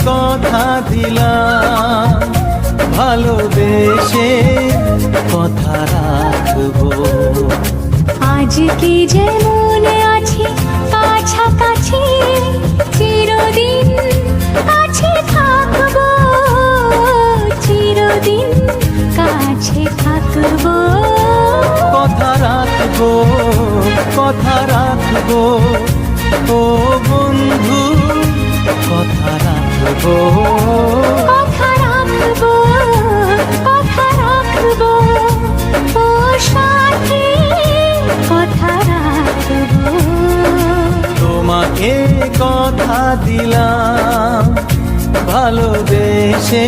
কথা দিলাম, ভালোবেসে কথা রাখবো। আজকে যেমন আছি কাছাকাছি, চিরদিন কাছে থাকবো, চিরদিন কাছে থাকবো। কথা রাখবো, কথা রাখবো, ও বন্ধু কথা রাখবো। কথা রাখবো, কথা রাখবো, ও সাথী কথা রাখবো। তোমাকে কথা দিলাম, ভালোবেসে